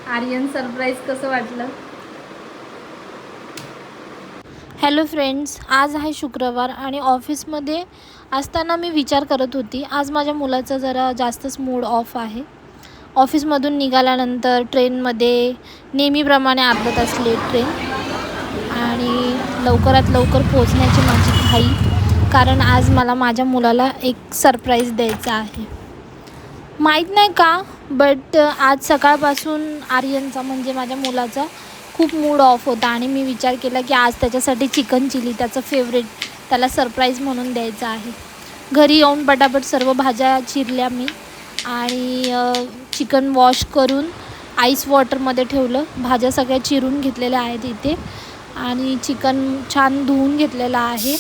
Aryan surprise कसं वाटलं? Hello friends, आज आहे शुक्रवार आणि ऑफिसमध्ये असताना मी विचार करत होती, आज माझ्या मुलाचा जरा जास्तच मूड ऑफ आहे. ऑफिसमधून निघाल्यानंतर ट्रेनमध्ये नेहमीप्रमाणे अर्धा तास लेट ट्रेन आणि लवकरात लवकर पोचण्याची माझी घाई, कारण आज मला माझ्या मुलाला एक सरप्राईज द्यायचा आहे. माहीत नाही का, बट आज सकाळपासून आर्यनचा म्हणजे माझ्या मुलाचा खूप मूड ऑफ होता आणि मी विचार केला की आज त्याच्यासाठी चिकन चिली, त्याचं फेवरेट, त्याला सरप्राईज म्हणून द्यायचं आहे. घरी येऊन पटापट सर्व भाज्या चिरल्या मी आणि चिकन वॉश करून आईस वॉटरमध्ये ठेवलं. भाज्या सगळ्या चिरून घेतलेल्या आहेत इथे आणि चिकन छान धुवून घेतलेलं आहे.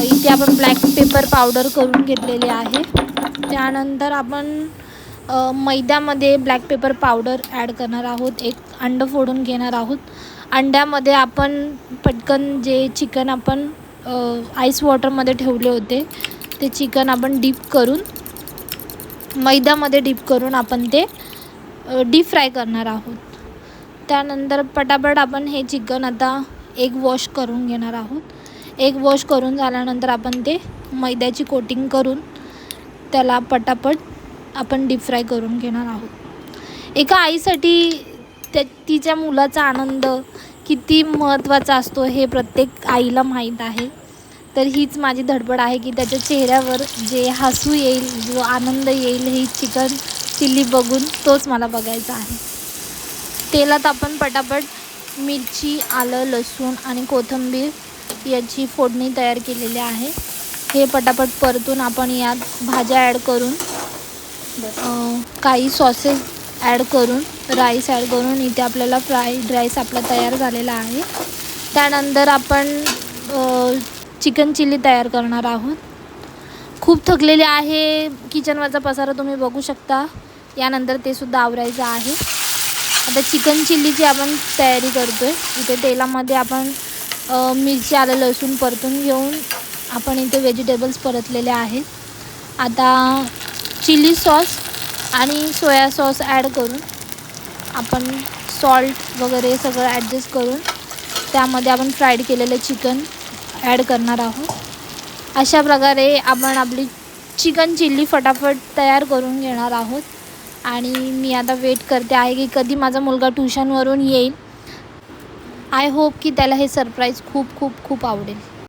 इथे आपण ब्लॅक पेपर पावडर करून घेतलेली आहे. त्यानंतर आपण मैद्यामध्ये ब्लॅक पेपर पावडर ॲड करणार आहोत. एक अंडं फोडून घेणार आहोत. अंड्यामध्ये आपण पटकन जे चिकन आपण आईस वॉटरमध्ये ठेवले होते ते चिकन आपण डीप करून मैद्यामध्ये डीप करून आपण ते डीप फ्राय करणार आहोत. त्यानंतर पटापट आपण हे चिकन आता एग वॉश करून घेणार आहोत. एग वॉश करून झाल्यानंतर आपण ते मैद्याची कोटिंग करून त्याला पटापट आपण डीप फ्राय करून घेणार आहोत. एका आईसाठी तिच्या मुलाचा आनंद किती महत्त्वाचा असतो हे प्रत्येक आईला माहीत आहे. तर हीच माझी धडपड आहे की त्याच्या चेहऱ्यावर जे हसू येईल, जो आनंद येईल, ही चिकन चिल्ली बघून तोच मला बघायचा आहे. तेलात आपण पटापट मिरची, आलं, लसूण आणि कोथिंबीर याची फोडणी तयार केलेली आहे. हे पटापट परतून आपण यात भाज्या ॲड करून काही सॉसेस ॲड करून राईस ॲड करून इथे आपल्याला फ्राईड राईस आपला तयार झालेला आहे. त्यानंतर आपण चिकन चिली तयार करणार आहोत. खूप थकलेले आहे. किचनवरचा पसारा तुम्ही बघू शकता. यानंतर ते सुद्धा आवरायचं आहे. आता चिकन चिल्लीची आपण तयारी करतो आहे. इथे तेलामध्ये आपण मिरची, आलं, लसूण परतून घेऊन आपण इथे व्हेजिटेबल्स परतलेले आहेत. आता चिली सॉस आणि सोया सॉस ॲड करून आपण सॉल्ट वगैरे सगळं ॲडजस्ट करून त्यामध्ये आपण फ्राईड केलेलं चिकन ॲड करणार आहोत. अशा प्रकारे आपण आपली चिकन चिल्ली फटाफट तयार करून घेणार आहोत. आणि मी आता वेट करते आहे की कधी माझा मुलगा ट्यूशनवरून येईल. आय होप की त्याला हे सरप्राईज खूप खूप खूप आवडेल.